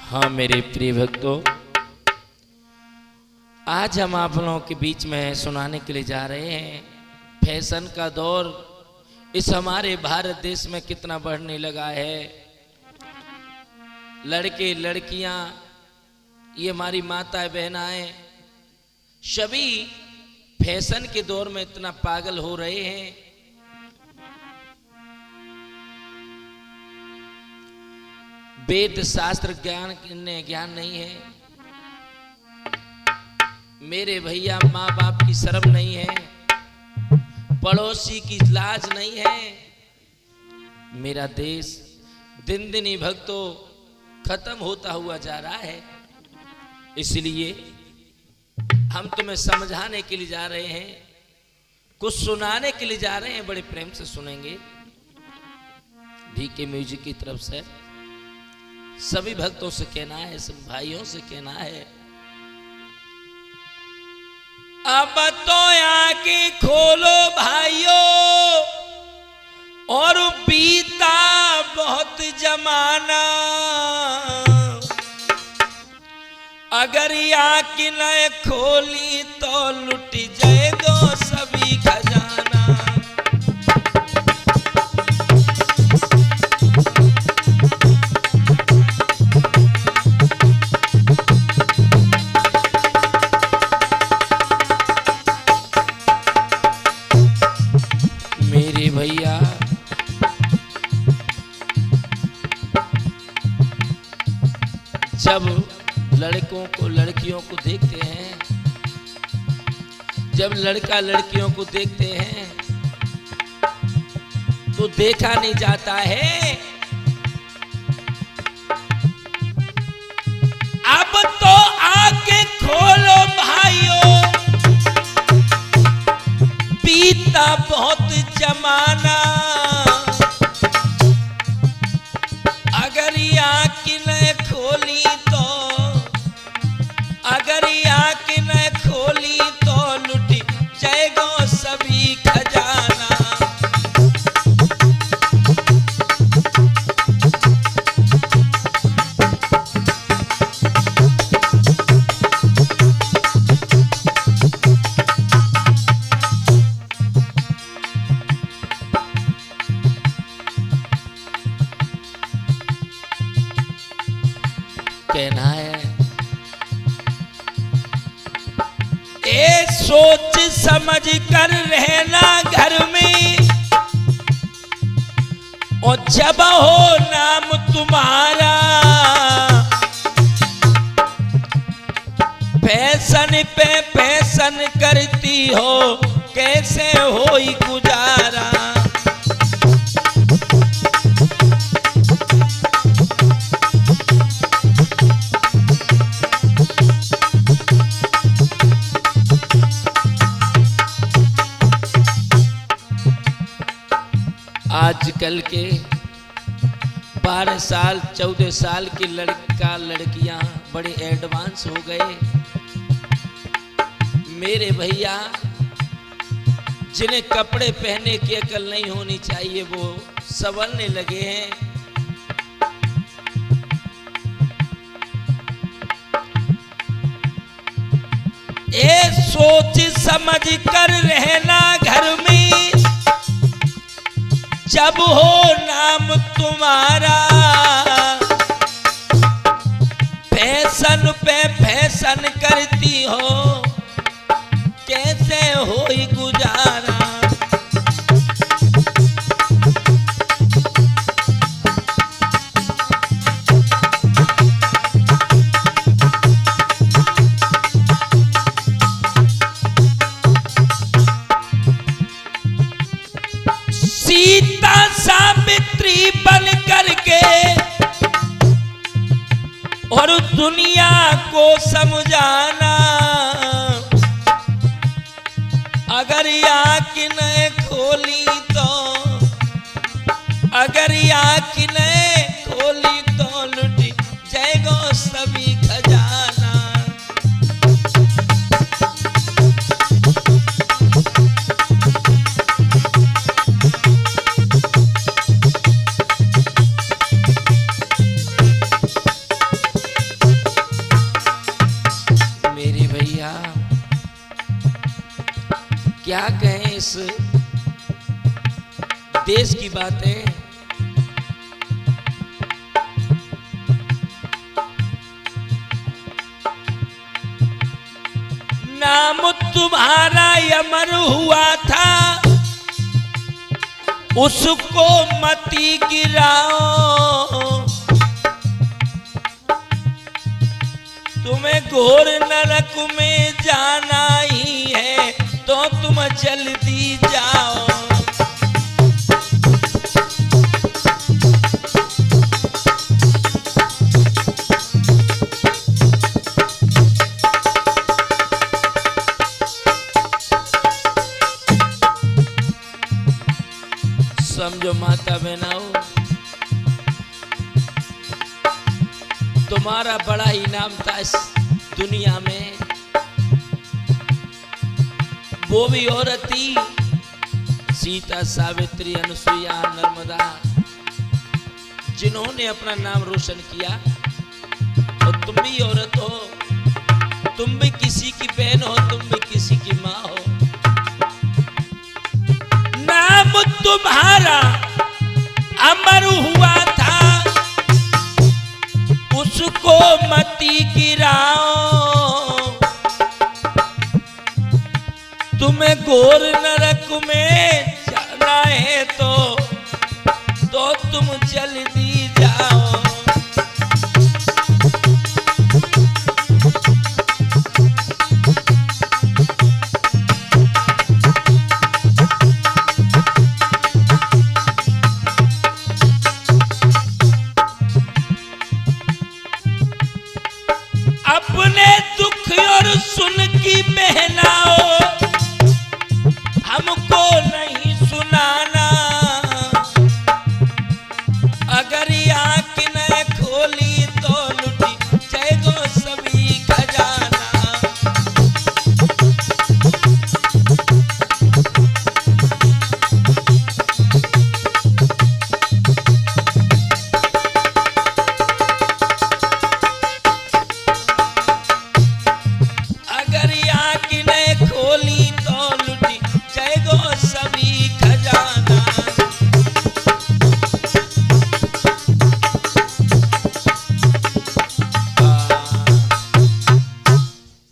हाँ मेरे प्रिय भक्तों, आज हम आप लोगों के बीच में सुनाने के लिए जा रहे हैं। फैशन का दौर इस हमारे भारत देश में कितना बढ़ने लगा है। लड़के लड़कियां, ये हमारी माताएं बहनाएं, सभी फैशन के दौर में इतना पागल हो रहे हैं। वेद शास्त्र ज्ञान नहीं है। मेरे भैया, माँ बाप की शर्म नहीं है, पड़ोसी की लाज नहीं है। मेरा देश दिन दिन ही भक्तों खत्म होता हुआ जा रहा है। इसलिए हम तुम्हें समझाने के लिए जा रहे हैं, कुछ सुनाने के लिए जा रहे हैं। बड़े प्रेम से सुनेंगे। डीके म्यूजिक की तरफ से सभी भक्तों से कहना है, सब भाइयों से कहना है, अब तो आंखें खोलो भाइयों, और बीता बहुत जमाना। अगर आंखें न खोली तो लुट जाएगा सभी खजाना। भैया, जब लड़कों को लड़कियों को देखते हैं, जब लड़का लड़कियों को देखते हैं तो देखा नहीं जाता है। अब तो आंखें खोलो भाइयों, बीता बहुत जमाना। अगर आंखें न खोली तो, अगर आंखें न खोली तो लुट जाएगा सभी खजाना। कहना है, ए सोच समझ कर रहना घर में, और जब हो नाम तुम्हारा, फैशन पे फैशन करती हो, कैसे होई गुजारा। आजकल के 12 साल 14 साल के लड़का लड़कियां बड़े एडवांस हो गए। मेरे भैया, जिन्हें कपड़े पहनने की अकल नहीं होनी चाहिए वो संवरने लगे हैं। ये सोच समझ कर रहना घर में, जब हो नाम तुम्हारा, फैशन पे फैशन करती हो, कैसे होई गुजारा। सीता सावित्री बन करके और दुनिया को समझाना। अगर आंखें न खोली तो, अगर आंखें न खोली तो लुट जाएगा सभी खजाना। क्या कहें इस देश की बातें। नाम तुम्हारा अमर हुआ था, उसको मती गिराओ। तुम्हें घोर नरक में जाना ही है तो तुम जल्दी जाओ। समझो माता बहनाओ, तुम्हारा बड़ा ही नाम था इस दुनिया में। वो भी औरत थी, सीता, सावित्री, अनुसुईया, नर्मदा, जिन्होंने अपना नाम रोशन किया। और तुम भी औरत हो, तुम भी किसी की बहन हो, तुम भी किसी की माँ हो। नाम तुम्हारा अमर हुआ था, उसको मती गिराओ। तुम्हें घोर नरक में जाना है तो तुम जल्दी जाओ। अपने दुख और सुन की बहनाओ, हमको नहीं सुनाना। अगर आँख न खोली तो लुटी जाएगो सभी खजाना। अगर आँख न खोली तो लुटी जाएगो सभी खजाना।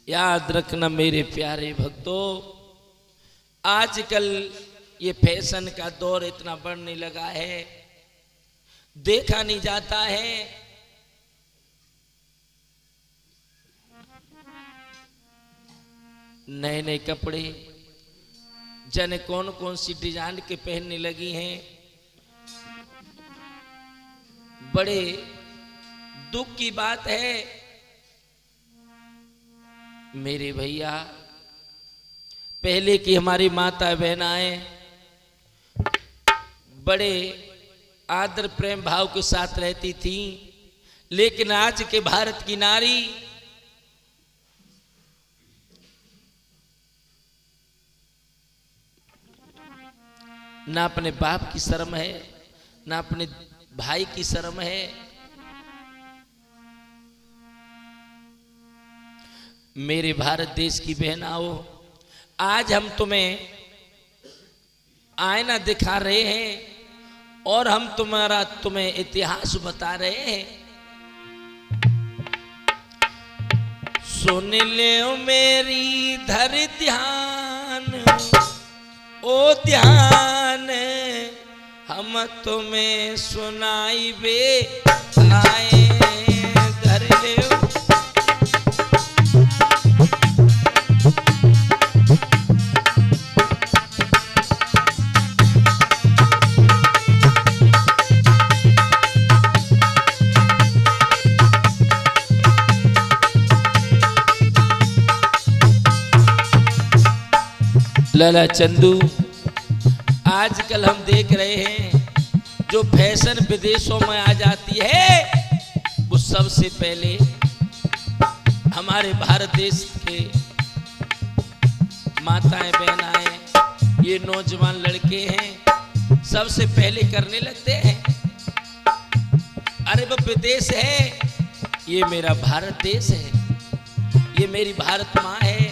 याद रखना मेरे प्यारे भक्तों, आजकल ये फैशन का दौर इतना बढ़ने लगा है, देखा नहीं जाता है। नए नए कपड़े जाने कौन कौन सी डिजाइन के पहनने लगी हैं। बड़े दुख की बात है मेरे भैया, पहले की हमारी माता बहनाएं बड़े आदर प्रेम भाव के साथ रहती थी, लेकिन आज के भारत की नारी ना अपने बाप की शर्म है, ना अपने भाई की शर्म है। मेरे भारत देश की बहनाओ, आज हम तुम्हें आईना दिखा रहे हैं और हम तुम्हें इतिहास बता रहे हैं। सुन ले मेरी धर ध्यान, ओ ध्यान, हम तुम्हें सुनाई बे आए। धर ले लाला चंदू, आजकल हम देख रहे हैं जो फैशन विदेशों में आ जाती है, वो सबसे पहले हमारे भारत देश के माताएं बहनाएं, ये नौजवान लड़के हैं, सबसे पहले करने लगते हैं। अरे वो विदेश है, ये मेरा भारत देश है, ये मेरी भारत माँ है।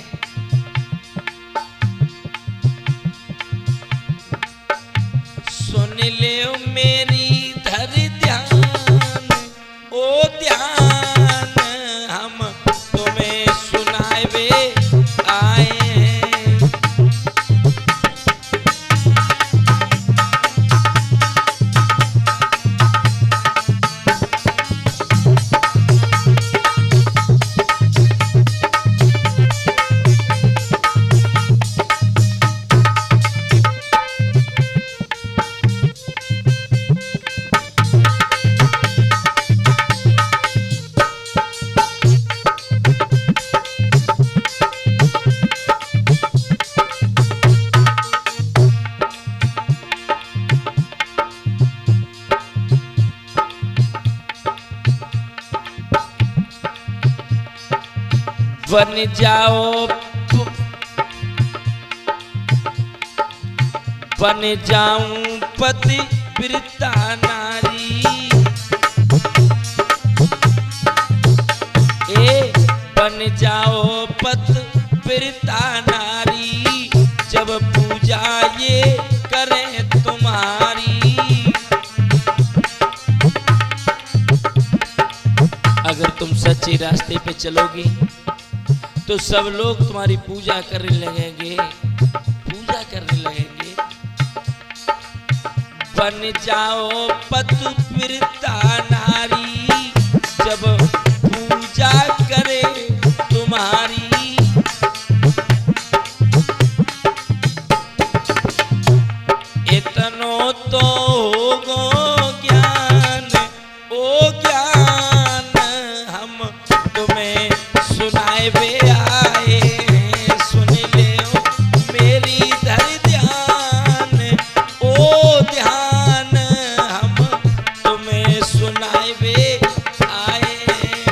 मेरी धर ध्यान, ओ ध्यान हम तुम्हें सुनावे आए हैं। बन जाओ, बन जाऊं पति वृता नारी, ए बन जाओ पति वृता नारी, जब पूजा ये करें तुम्हारी। अगर तुम सच्चे रास्ते पे चलोगी तो सब लोग तुम्हारी पूजा करने लगेंगे, पूजा करने लगेंगे। बन जाओ पति वृता नारी, जब पूजा करे तुम्हारी। इतनो तो होगो ज्ञान, ओ ज्ञान हम तुम्हें सुनावे आए हैं। सुन ले मेरी धर ध्यान, ओ ध्यान हम तुम्हें सुनावे आए हैं।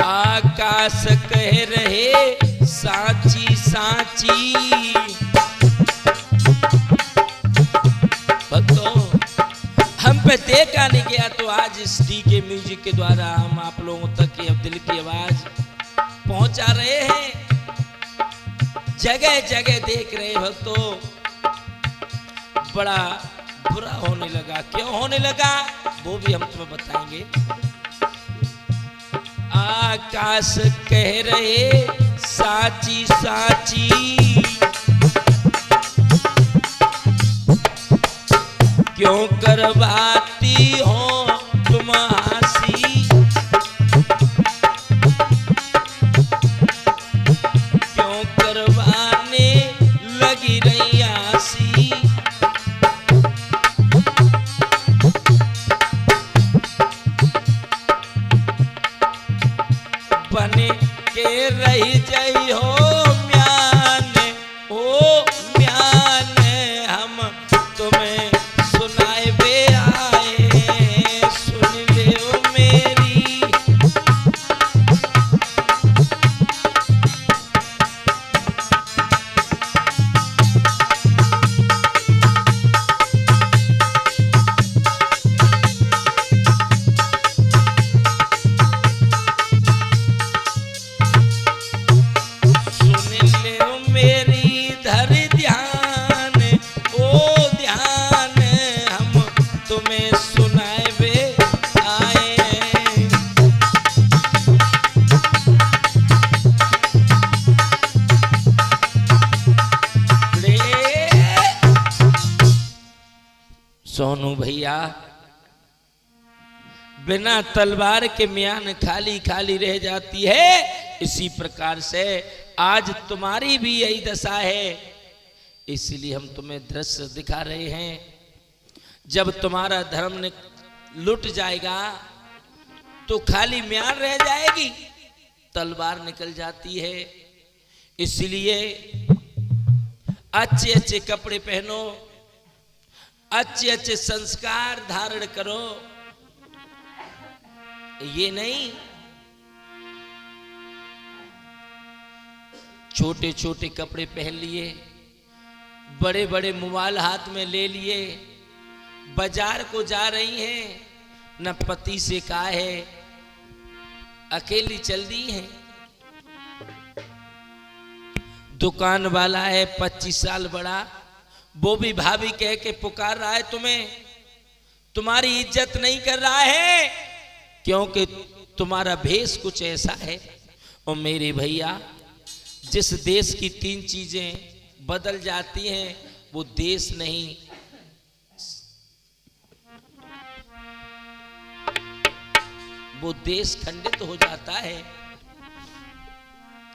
आकाश कह रहे साची साची, भक्तों हम पे देखा नहीं गया तो आज इस डीके म्यूजिक के द्वारा हम आप लोगों तक ये दिल की आवाज पहुंचा रहे हैं। जगह जगह देख रहे भक्तों, बड़ा बुरा होने लगा। क्यों होने लगा वो भी हम तुम्हें बताएंगे। आकाश कह रहे साची साची, क्यों करवाती हो तुम हंसी, क्यों करवाने लगी रही हंसी। बने के रही जई हो म्यान, ओ म्यान हम तुम्हें सुनावे आए हैं। सुन ले मेरी सोनू भैया, बिना तलवार के म्यान खाली खाली रह जाती है। इसी प्रकार से आज तुम्हारी भी यही दशा है, इसलिए हम तुम्हें दृश्य दिखा रहे हैं। जब तुम्हारा धर्म लुट जाएगा तो खाली म्यान रह जाएगी, तलवार निकल जाती है। इसलिए अच्छे अच्छे कपड़े पहनो, अच्छे अच्छे संस्कार धारण करो। ये नहीं छोटे छोटे कपड़े पहन लिए, बड़े बड़े मोबाइल हाथ में ले लिए, बाजार को जा रही हैं, न पति से कहा है, अकेली चल दी है। दुकान वाला है 25 साल बड़ा, वो भी भाभी कह के पुकार रहा है तुम्हें, तुम्हारी इज्जत नहीं कर रहा है क्योंकि तुम्हारा भेष कुछ ऐसा है। और मेरे भैया, जिस देश की 3 चीजें बदल जाती हैं वो देश नहीं, वो देश खंडित हो जाता है।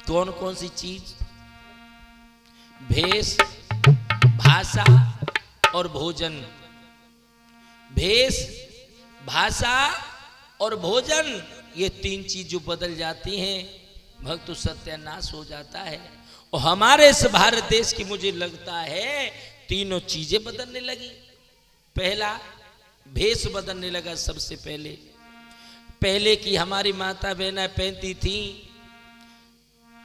कौन कौन सी चीज? भेष, भाषा और भोजन। भेष, भाषा और भोजन, ये 3 चीज जो बदल जाती हैं भक्त सत्यानाश हो जाता है। और हमारे इस भारत देश की मुझे लगता है तीनों चीजें बदलने लगी। पहला, भेष बदलने लगा। सबसे पहले की हमारी माता बहनें पहनती थी,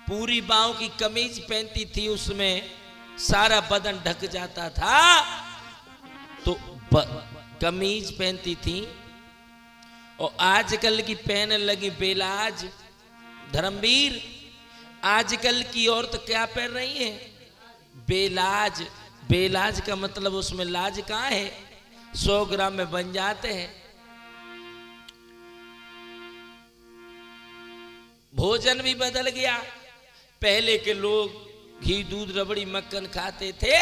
पूरी बाहों की कमीज पहनती थी, उसमें सारा बदन ढक जाता था, तो कमीज पहनती थी। और आजकल की पहनने लगी बेलाज, धर्मवीर। आजकल की औरत क्या पहन रही है? बेलाज। बेलाज का मतलब उसमें लाज कहाँ है? 100 ग्राम में बन जाते हैं। भोजन भी बदल गया। पहले के लोग घी दूध रबड़ी मक्खन खाते थे,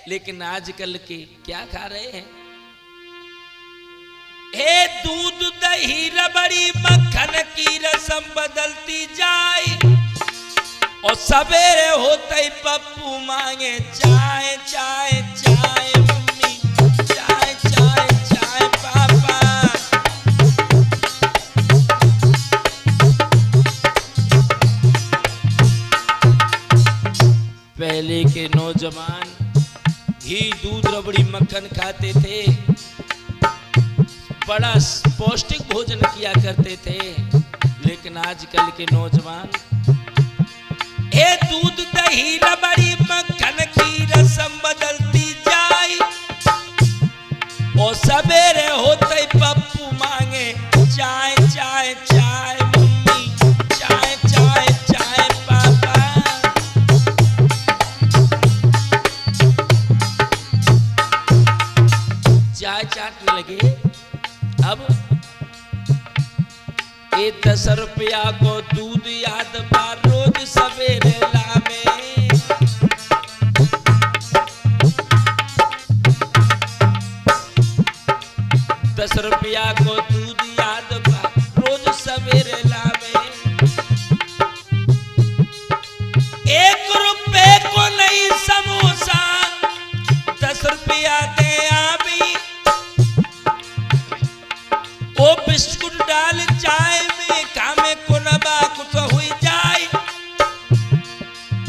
लेकिन आजकल के क्या खा रहे हैं? हे दूध दही रबड़ी मक्खन की रस्म बदलती जाए, और सवेरे होते ही पप्पू मांगे चाय चाय चाय, मम्मी चाय चाय चाय पापा। पहले के नौजवान घी दूध रबड़ी मक्खन खाते थे, बड़ा पौष्टिक भोजन किया करते थे। लेकिन आजकल के नौजवान हे दूध दही रबड़ी मक्खन की रस्म बदलती जाए, और सवेरे होते ही पप्पू मांगे चाय चाय चाय, मम्मी चाय चाय चाय पापा। चाय चाटने लगे। अब 10 रुपया को दूध याद बार रोज सवेरे लावे, 10 रुपया को दूध याद बार रोज सवेरे लावे। 1 रुपए को नहीं समोसा, 10 रुपया दे आवी, वो बिस्कुट डाल चाय में, कामे को नबा कुछ हुई जाए,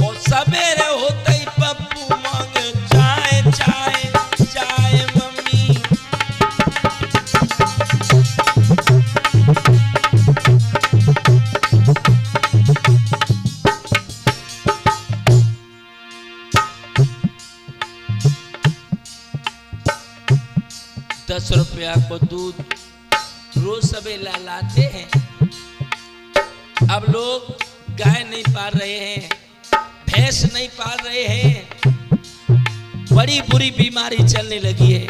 और सवेरे होते ही पप्पू मांगे चाय चाय चाय, मम्मी। दस रुपया को दूध रोज सवेला लाते हैं। अब लोग गाय नहीं पाल रहे हैं, भैंस नहीं पाल रहे हैं, बड़ी बुरी बीमारी चलने लगी है।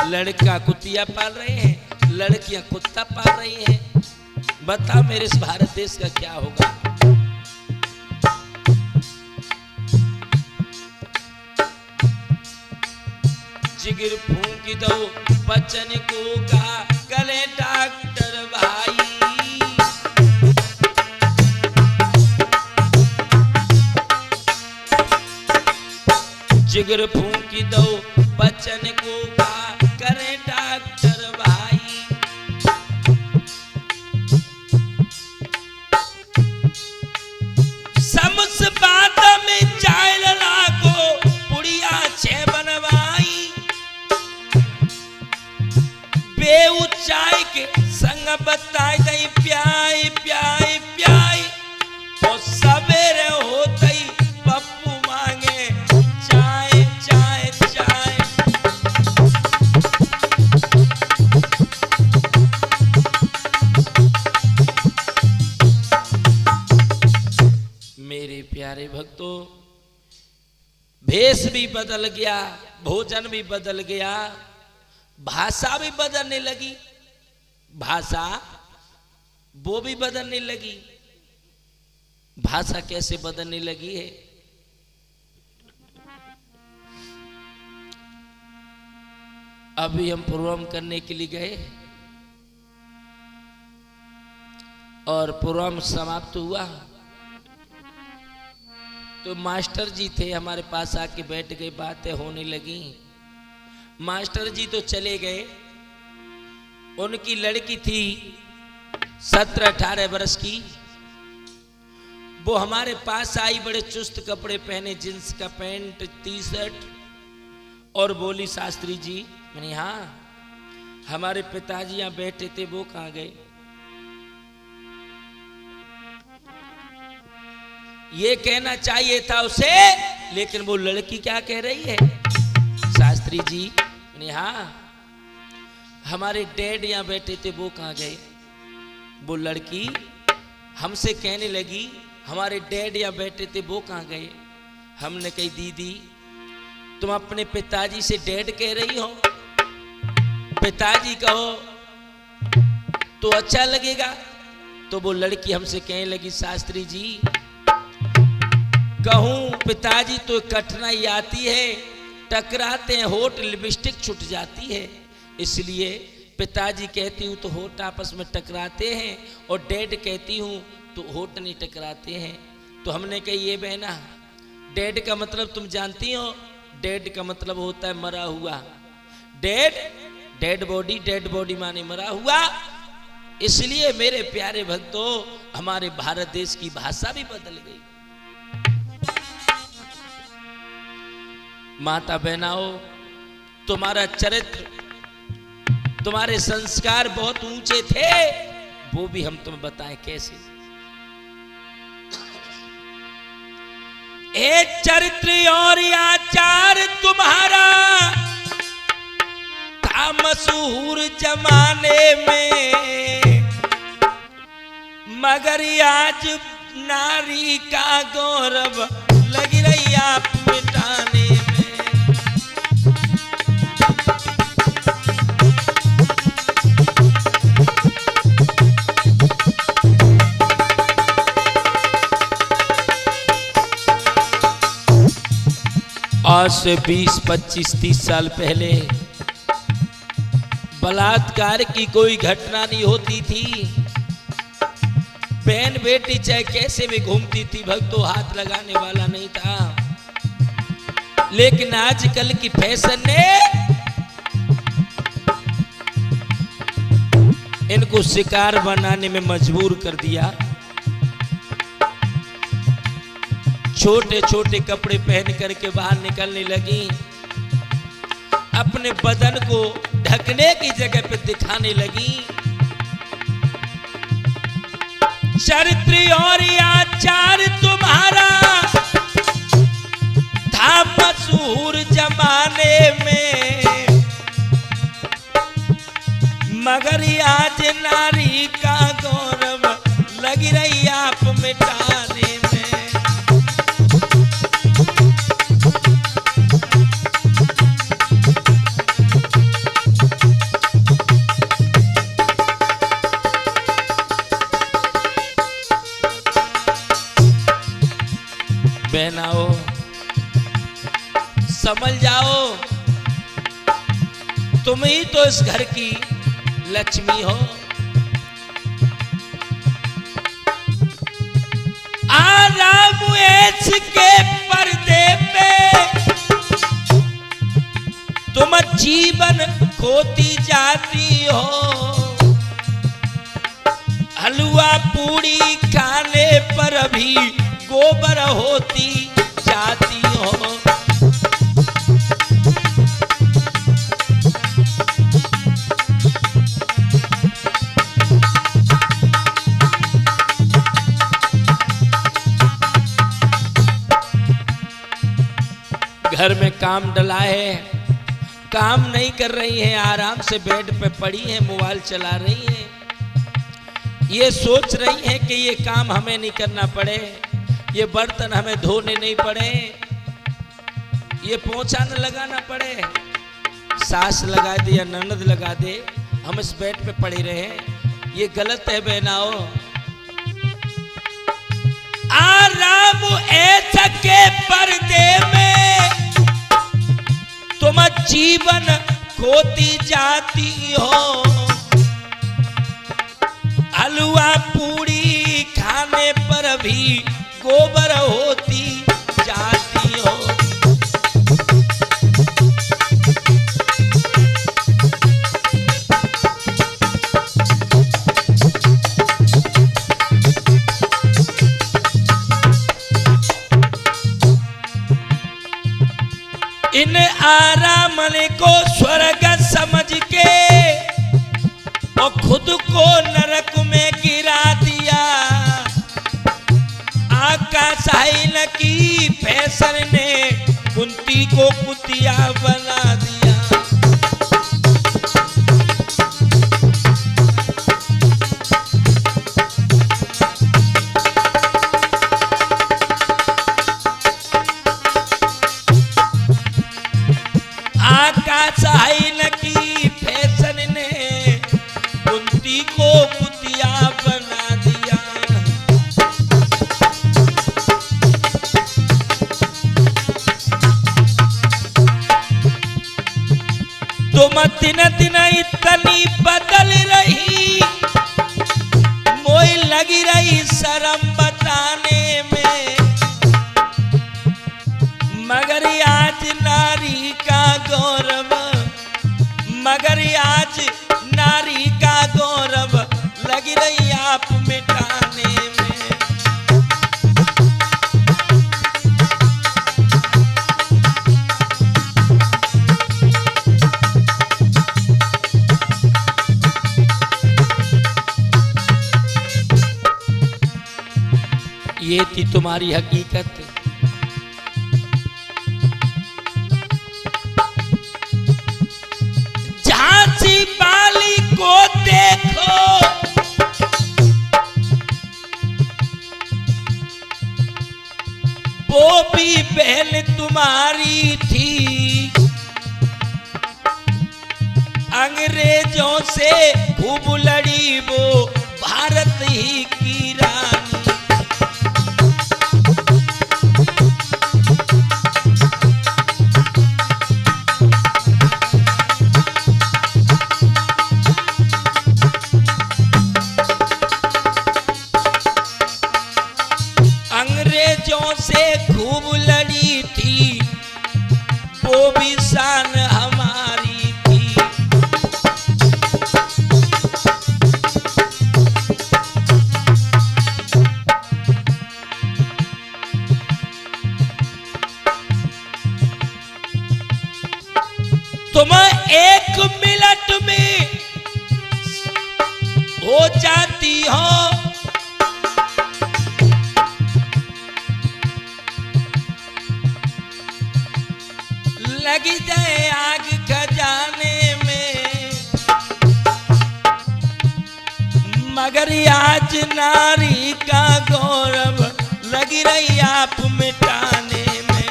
लड़का कुतिया पाल रहे हैं, लड़कियां कुत्ता पाल रही हैं। बता मेरे इस भारत देश का क्या होगा? जिगर फूंक दो बच्चन को का गले डॉक्टर भाई, जिगर फूंक दो बच्चन को का करे डॉक्टर भाई। समस बात में चाय लाको पुड़िया 6 बनवाई, बेऊ चाय के संग बताई दई प्याई प्याई प्याई, और सवेरे हो भेष भी बदल गया, भोजन भी बदल गया, भाषा भी बदलने लगी, भाषा वो भी बदलने लगी। भाषा कैसे बदलने लगी है? अभी हम प्रोग्राम करने के लिए गए और प्रोग्राम समाप्त हुआ तो मास्टर जी थे हमारे पास आके बैठ गए, बातें होने लगी। मास्टर जी तो चले गए, उनकी लड़की थी 17-18 वर्ष की, वो हमारे पास आई, बड़े चुस्त कपड़े पहने, जींस का पैंट, टी शर्ट, और बोली शास्त्री जी। मैंने हाँ, हमारे पिताजी यहां बैठे थे, वो कहां गए? ये कहना चाहिए था उसे, लेकिन वो लड़की क्या कह रही है? शास्त्री जी। मैंने हाँ, हमारे डैड यहां बैठे थे, वो कहां गए? वो लड़की हमसे कहने लगी हमारे डैड यहां बैठे थे, वो कहां गए? हमने कही दीदी तुम अपने पिताजी से डैड कह रही हो, पिताजी कहो तो अच्छा लगेगा। तो वो लड़की हमसे कहने लगी शास्त्री जी कहूं पिताजी तो कठिनाई आती है, टकराते हैं, होठ लिपस्टिक छूट जाती है, इसलिए पिताजी कहती हूं तो होठ आपस में टकराते हैं, और डैड कहती हूं तो होठ नहीं टकराते हैं। तो हमने कही ये बहना, डैड का मतलब तुम जानती हो? डैड का मतलब होता है मरा हुआ। डैड, डेड बॉडी माने मरा हुआ। इसलिए मेरे प्यारे भक्तों, हमारे भारत देश की भाषा भी बदल गई। माता बहनाओं, तुम्हारा चरित्र, तुम्हारे संस्कार बहुत ऊंचे थे, वो भी हम तुम्हें बताएं कैसे। एक चरित्र और आचार तुम्हारा था मशहूर जमाने में, मगर आज नारी का गौरव लग रही आप मिटाने में। आज से 20, 25, 30 साल पहले बलात्कार की कोई घटना नहीं होती थी, बहन बेटी चाहे कैसे भी घूमती थी, भक्तों हाथ लगाने वाला नहीं था। लेकिन आजकल की फैशन ने इनको शिकार बनाने में मजबूर कर दिया। छोटे छोटे कपड़े पहन करके बाहर निकलने लगी, अपने बदन को ढकने की जगह पे दिखाने लगी। चरित्र और आचार तुम्हारा था मशहूर जमाने में, मगर आज नारी का गौरव लग रही आप मिटाने में। बहनाओ समझ जाओ, तुम ही तो इस घर की लक्ष्मी हो। आराम ऐश के पर्दे पे तुम जीवन खोती जाती हो, हलवा पूड़ी खाने पर भी गोबर होती जाती हो। घर में काम डला है, काम नहीं कर रही है, आराम से बेड पे पड़ी है, मोबाइल चला रही है, ये सोच रही है कि ये काम हमें नहीं करना पड़े, ये बर्तन हमें धोने नहीं पड़े। ये पोछा न लगाना पड़े, सास लगा दे या ननद लगा दे, हम इस बेड पे पड़े रहे, ये गलत है बहनाओ। आराम ऐसा के पर्दे में तुम जीवन खोती जाती हो, हलवा पूड़ी खाने पर भी गोबर होती जाती हो। इन आरामन को स्वर्ग समझ के और खुद को नरक में गिरा दिया। आकाश साहिल की फैशन ने कुंती को कुतिया बना दिया। आकाश साहिल की फैशन ने कुंती को कुतिया बना दिया। तुम दिन दिन इतनी बदल रही, मोई लगी रही शर्म बताने में, मगर आज नारी का गौरव, मगर आज नारी का गौरव लगी रही आप मिटाने में। ये थी तुम्हारी हकीकत। झांसी वाली को देखो, वो भी बहन तुम्हारी थी, अंग्रेजों से खूब लड़ी वो भारत ही की रानी। अंग्रेजों से खूब लड़ी थी, वो भी शान हमारी थी। तुम एक मिनट में हो जाती हो, लगी जाए आग खजाने में, मगर आज नारी का गौरव लगी रही आप मिटाने में।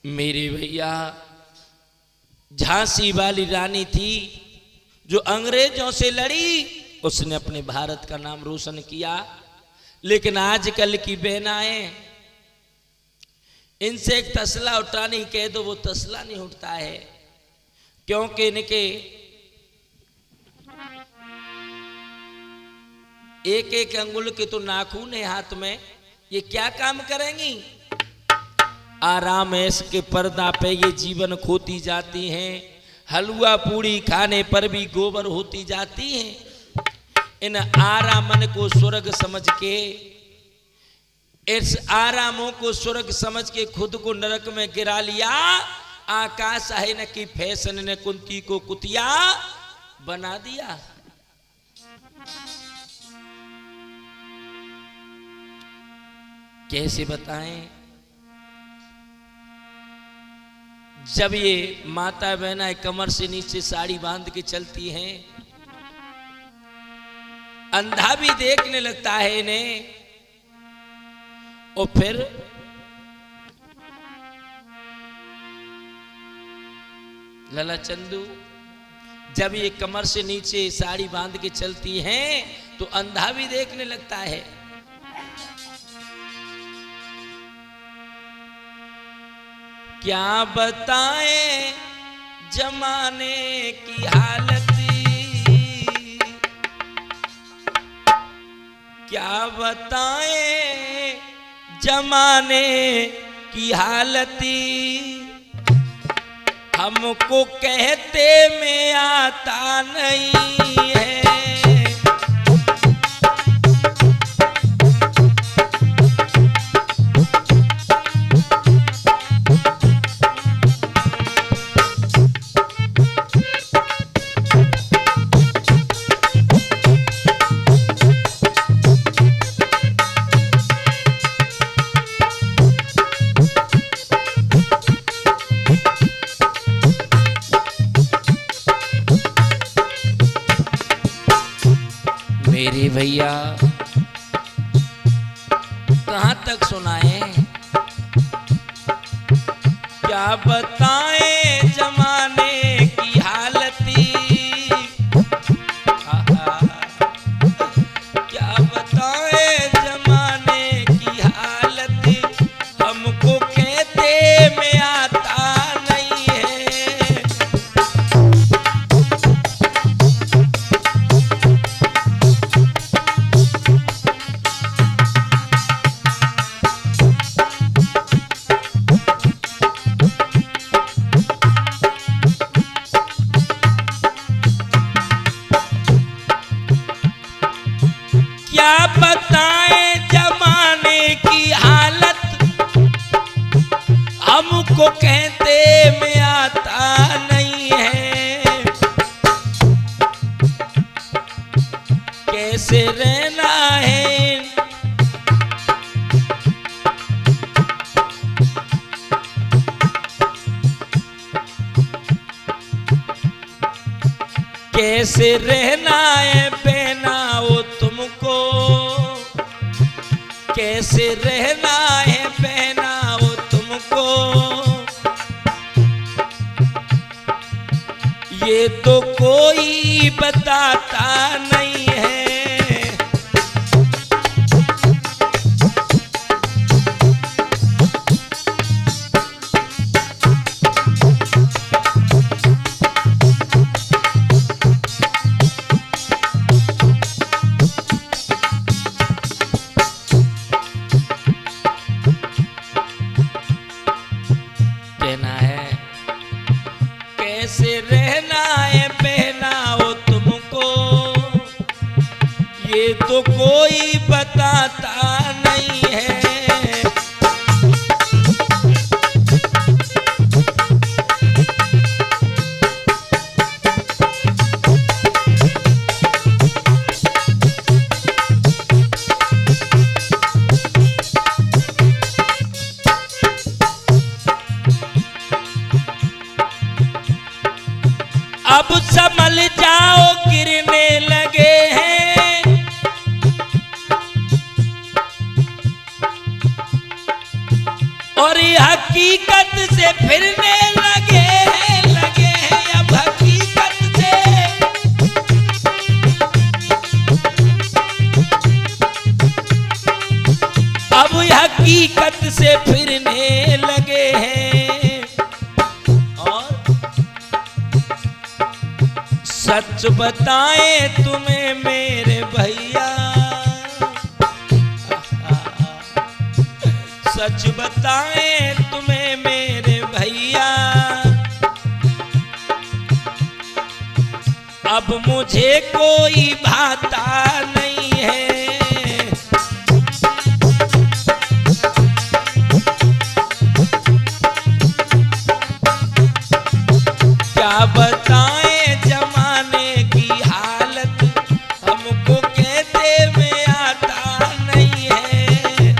मेरे भैया, झांसी वाली रानी थी जो अंग्रेजों से लड़ी, उसने अपने भारत का नाम रोशन किया। लेकिन आजकल की बहनाएं, इनसे एक तसला उठाने कह दो, वो तसला नहीं उठता है, क्योंकि इनके एक एक अंगुल के तो नाखून है हाथ में, ये क्या काम करेंगी। आराम ऐश के पर्दा पे ये जीवन खोती जाती हैं, हलवा पूड़ी खाने पर भी गोबर होती जाती हैं। इन आरामन को स्वर्ग समझ के, इस आरामों को स्वर्ग समझ के खुद को नरक में गिरा लिया। आकाश है न कि फैशन ने कुंती को कुतिया बना दिया। कैसे बताएं। जब ये माता बहना कमर से नीचे साड़ी बांध के चलती हैं, अंधा भी देखने लगता है इन्हें। और फिर लला चंदू जब ये कमर से नीचे साड़ी बांध के चलती हैं तो अंधा भी देखने लगता है। क्या बताएं जमाने की हालत, क्या बताएं जमाने की हालत, हमको कहते में आता नहीं है। मेरे भैया कहां तक सुनाए, क्या बताएं जमाने की हालत, क्या बताएं जमाने की हालत, हमको कहते में आता नहीं है। क्या बताएं जमाने की हालत, हमको कहते में आता नहीं है। कैसे रहना है, कैसे रहना है बेना वो तुमको, कैसे रहना है बहना वो तुमको, ये तो कोई बताता नहीं है। कैसे रहना है बहना वो तुमको, ये तो कोई बताता नहीं है। अब संभल जाओ गिरने लगे हैं, और ये हकीकत से फिरने लगे हैं अब हकीकत से। अब ये हकीकत से फिरने लगे हैं। सच बताएं तुम्हें मेरे भैया, सच बताएं तुम्हें मेरे भैया, अब मुझे कोई भाता नहीं है। क्या बताएं जमाने की हालत, हमको कहते में आता नहीं है।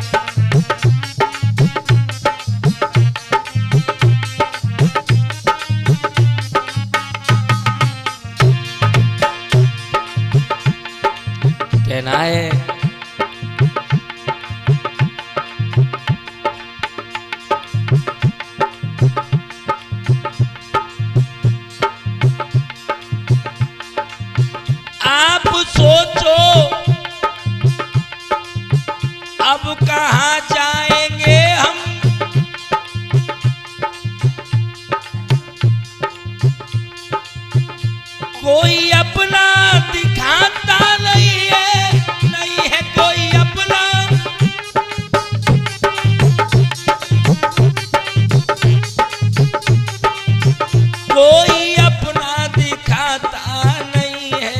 कोई अपना दिखाता नहीं है, नहीं है कोई अपना। कोई अपना दिखाता नहीं है।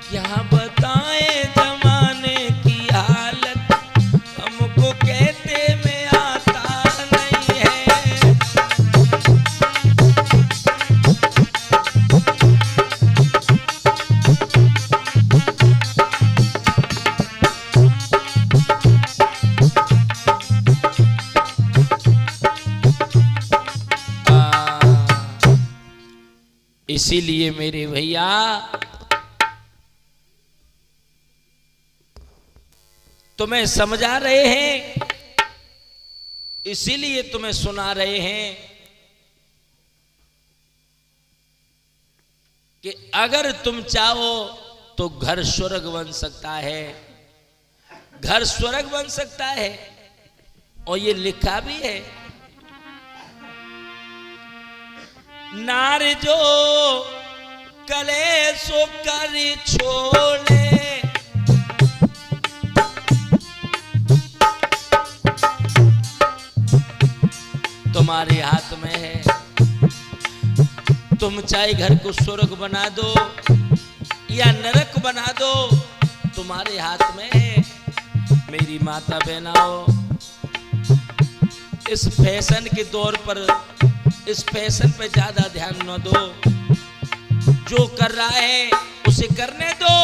क्या बताएं जमाने की हालत, हमको कहते में आता नहीं है। इसीलिए मेरे भैया तुम्हें समझा रहे हैं, इसीलिए तुम्हें सुना रहे हैं कि अगर तुम चाहो तो घर स्वर्ग बन सकता है, घर स्वर्ग बन सकता है। और ये लिखा भी है, नार जो कले सो कर छोड़े। तुम्हारे हाथ में है, तुम चाहे घर को स्वर्ग बना दो या नरक बना दो, तुम्हारे हाथ में है। मेरी माता बहनाओ, इस फैशन के दौर पर, इस फैशन पे ज्यादा ध्यान न दो। जो कर रहा है उसे करने दो,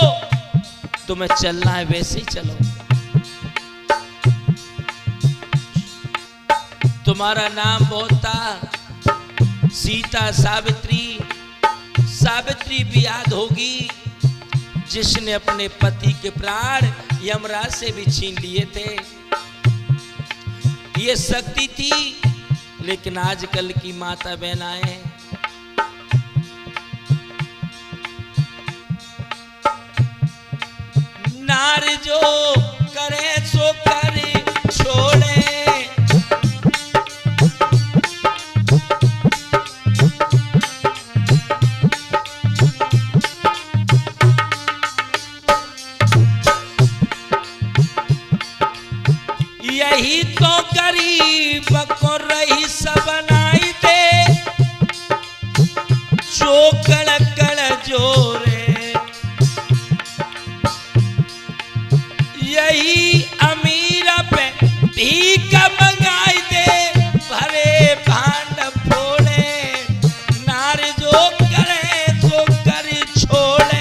तुम्हें चलना है वैसे ही चलो। तुम्हारा नाम बहुत था, सीता सावित्री। सावित्री भी याद होगी, जिसने अपने पति के प्राण यमराज से भी छीन लिए थे। ये शक्ति थी, लेकिन आजकल की माता बहनाएं नार जो करे सो करे छोड़े। यही तो गरीब को रईस बनाई दे, जो कड़ जोरे। यही अमीर पे भीख मंगाई दे, भरे भांड फोड़े। नार जो करे सो कर छोड़े।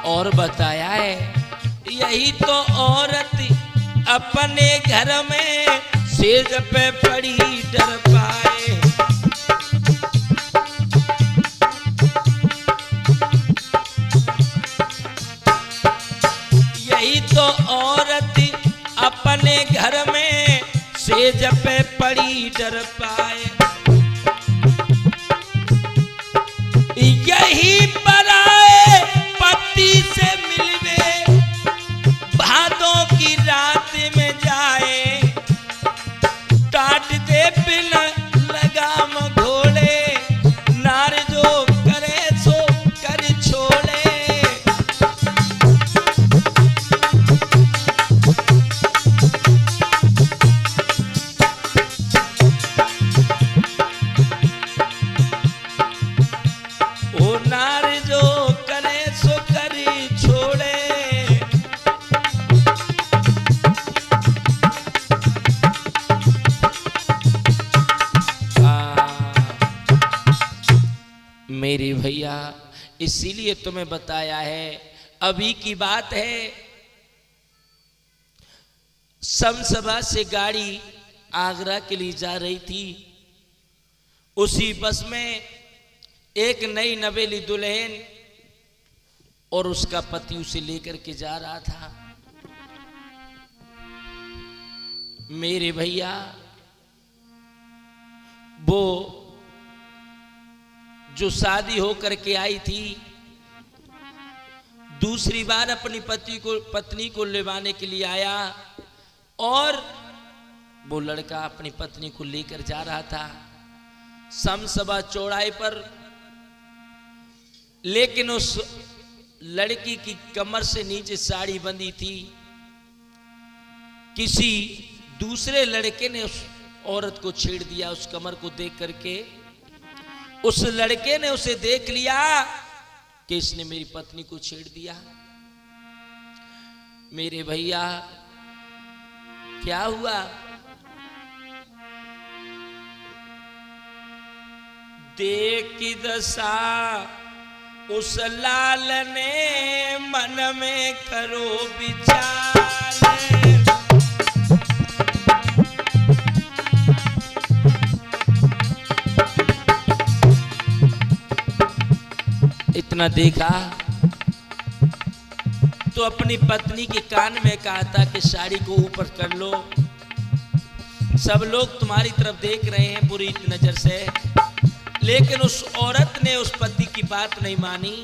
और बताया है, यही तो औरत अपने घर में सेज पे पड़ी डर पाए। यही तो औरत अपने घर में सेज पे पड़ी डर पाए। यही पराए पति से मिलवे, भादों की रात में जाए। डांट दे बिना लगाम घोड़े, नार जो करे सो कर छोड़े। ओ नार जो करे सो कर मेरे भैया इसीलिए तुम्हें बताया है, अभी की बात है, समसभा से गाड़ी आगरा के लिए जा रही थी। उसी बस में एक नई नवेली दुल्हन और उसका पति उसे लेकर के जा रहा था। मेरे भैया वो जो शादी होकर के आई थी, दूसरी बार अपनी पत्नी को लेवाने के लिए आया और वो लड़का अपनी पत्नी को लेकर जा रहा था समसभा चौराहे पर, लेकिन उस लड़की की कमर से नीचे साड़ी बंधी थी। किसी दूसरे लड़के ने उस औरत को छेड़ दिया। उस कमर को देख करके उस लड़के ने उसे देख लिया कि इसने मेरी पत्नी को छेड़ दिया। मेरे भैया क्या हुआ? देख की दशा उस लाल ने मन में करो विचार, इतना देखा तो अपनी पत्नी के कान में कहा था कि साड़ी को ऊपर कर लो, सब लोग तुम्हारी तरफ देख रहे हैं बुरी नजर से। लेकिन उस औरत ने उस पति की बात नहीं मानी।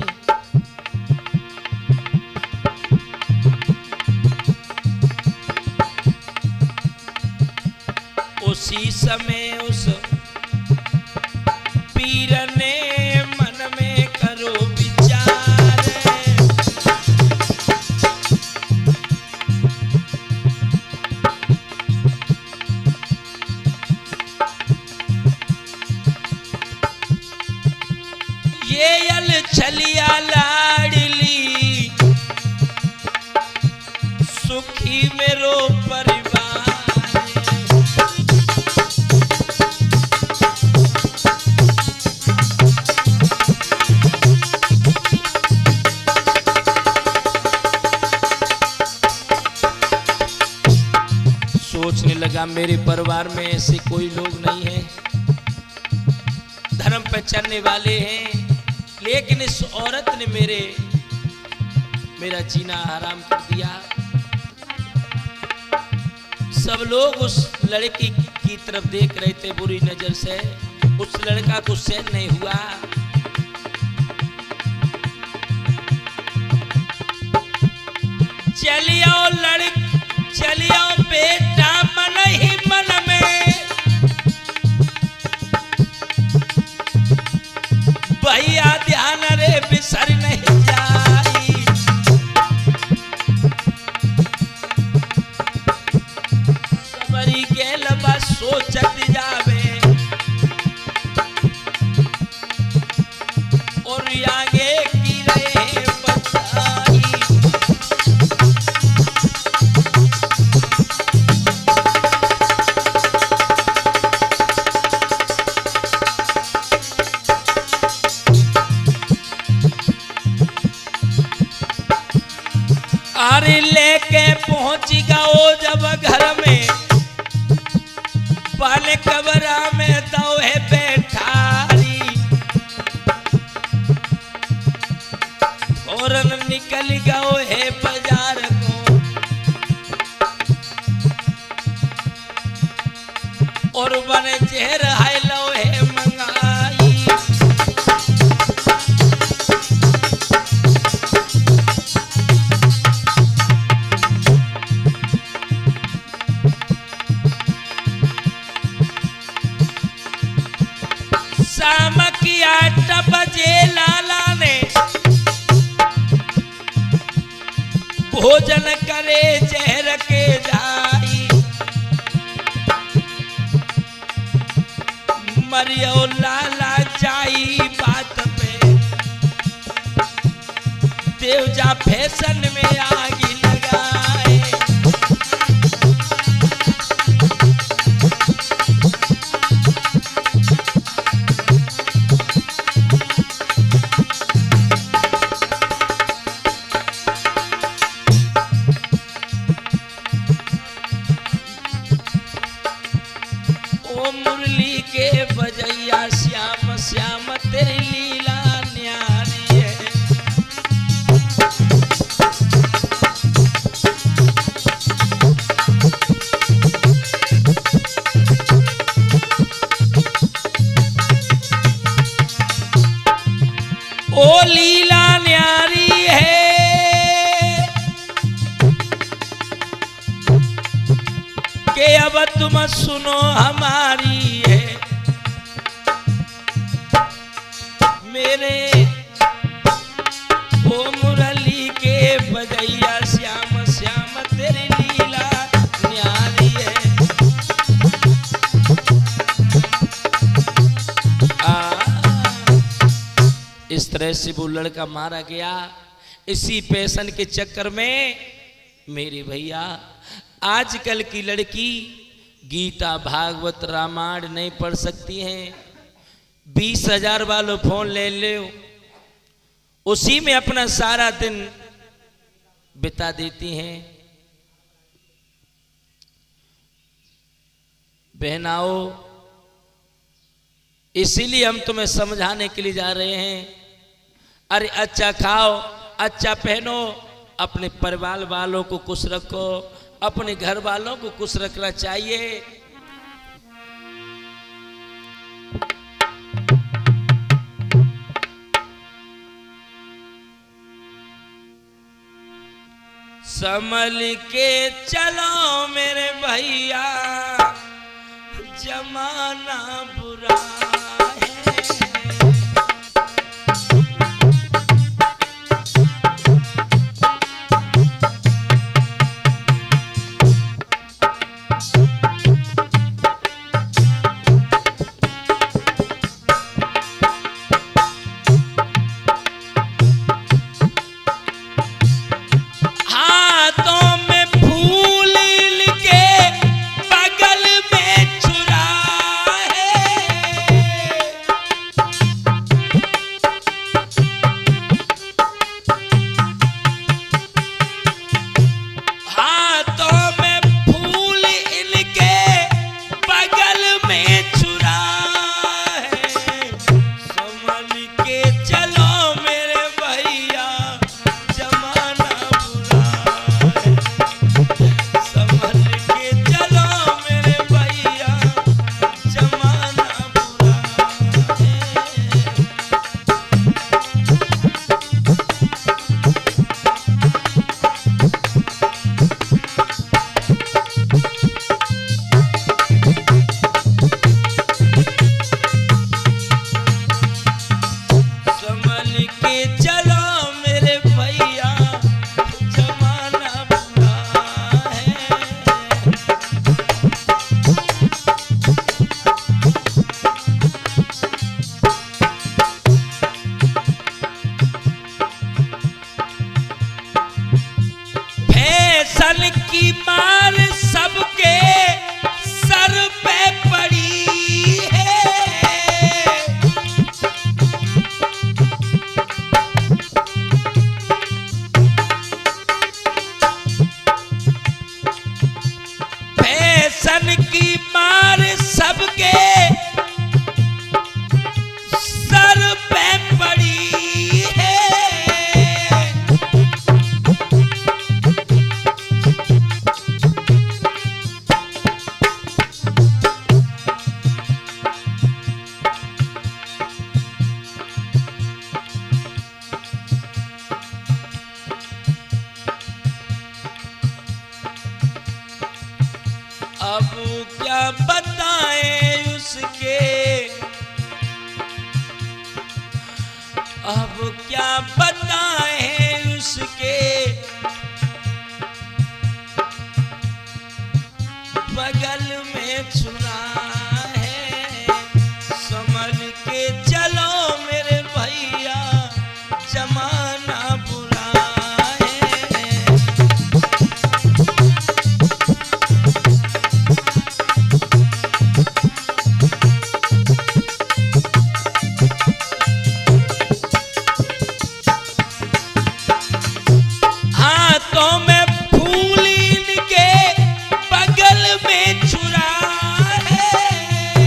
उसी समय उस पीर ने मन में करो विचार, ये यल छलिया लाडली सुखी मेरो परिवार, सोचने लगा मेरे परिवार में ऐसे कोई लोग नहीं है, धर्म पे चलने वाले हैं, लेकिन इस औरत ने मेरा जीना हराम कर दिया। सब लोग उस लड़की की तरफ देख रहे थे बुरी नजर से। उस लड़का को सहन नहीं हुआ। चलियो बेटा मन ही मन में, भैया ध्यान रे बिसर नहीं जाई, सबरी गेल बस सोचत जावे और आगे की रहे बताई। अरे लेके पहुंची गओ जब घर में, पहले कबरा में दो है बैठारी, फौरन निकल गओ है बाजार को और बन जहर है लो है मंगाई। शाम की 8 बजे लाला ने भोजन करे जहर के जाई, मरियो लाला जाई बात पे, देवजा फैशन में आगी लगाए। मुरली के बजैया श्याम श्याम तेरी लीला न्यारी है। ओ लीला न्यारी है कि अब तुम सुनो हमारी है। मेरे ओ मुरली के बजैया श्याम श्याम तेरी लीला न्यारी है। इस तरह से वो लड़का मारा गया। इसी पैशन के चक्कर में मेरे भैया आजकल की लड़की गीता भागवत रामायण नहीं पढ़ सकती हैं। 20,000 वालों फोन ले लो, उसी में अपना सारा दिन बिता देती हैं। बहनाओ, इसीलिए हम तुम्हें समझाने के लिए जा रहे हैं। अरे अच्छा खाओ, अच्छा पहनो, अपने परिवार वालों को खुश रखो, अपने घर वालों को खुश रखना चाहिए। संभल के चलो मेरे भैया, जमाना बुरा है। की मार सबके सर पे पड़ी है। फैशन की मार सबके सर पे पड़ी है। अब क्या बताएं उसके, अब क्या बताएं उसके, बगल में छुरा है। संभल के चलो मेरे भैया, जमाना बुरा है। हाथों में फूल इनके बगल में छुरा है।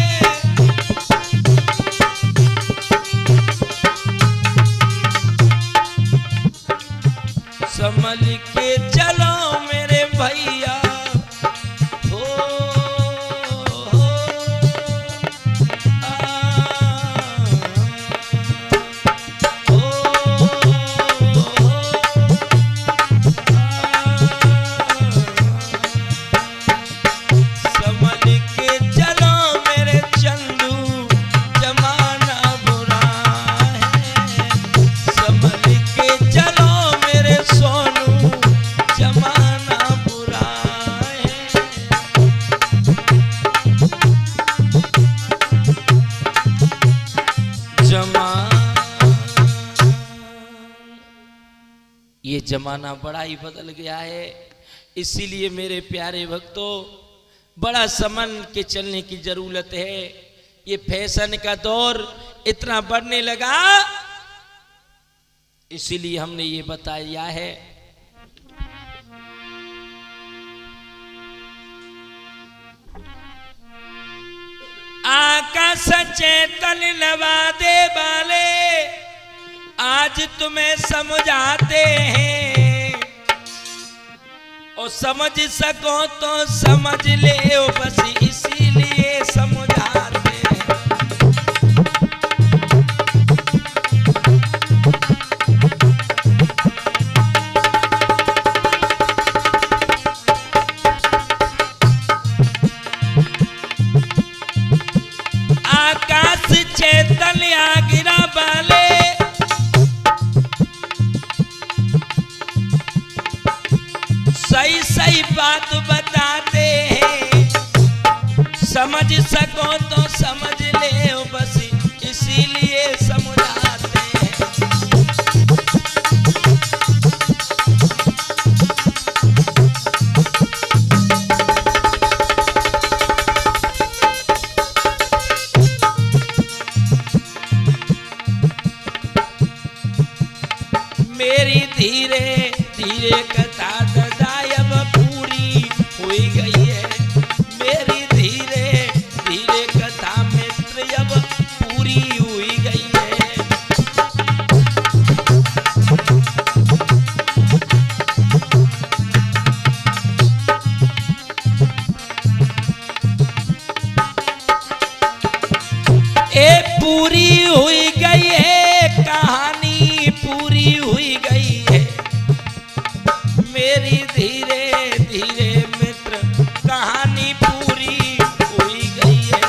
जमाना बड़ा ही बदल गया है। इसीलिए मेरे प्यारे भक्तों बड़ा संभल के चलने की जरूरत है। ये फैशन का दौर इतना बढ़ने लगा, इसीलिए हमने ये बताया है। आकाश चेतन लवा दे वाले आज तुम्हें समझाते हैं, और समझ सको तो समझ ले बस इसीलिए समझाते हैं। आकाश चेतन आगिरा वाले सही सही बात बताते हैं, समझ सको तो समझ ले बस इसीलिए समझाते हैं। मेरी धीरे धीरे कथा दायब पूरी हुई गई है। मेरी धीरे धीरे कथा मित्र अब पूरी हुई गई है। ए पूरी हुई गई है, कहानी पूरी हुई गई है। मेरी धीरे धीरे मित्र कहानी पूरी हुई गई है।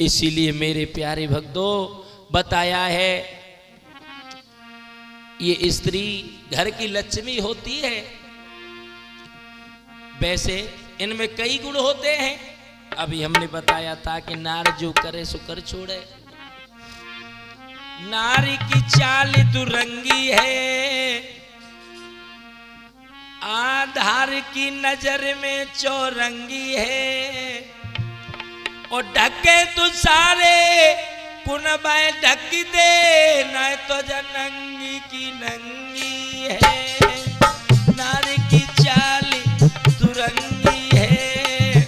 इसीलिए मेरे प्यारे भक्तों बताया है, ये स्त्री घर की लक्ष्मी होती है। वैसे इनमें कई गुण होते हैं। अभी हमने बताया था कि नार जो करे सो कर छोड़े। नारी की चाल दुरंगी है, आधार की नजर में चौरंगी है, और ढके तो सारे कुनबाए ढक दे, न तो जनंगी की नंगी है। नारी की चाल दुरंगी है।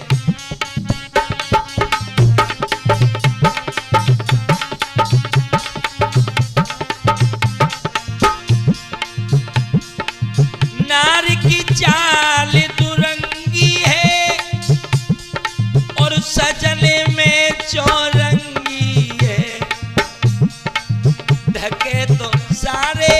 नारी की चाल दुरंगी है, और सजने में चौरंगी है। ढके तो सारे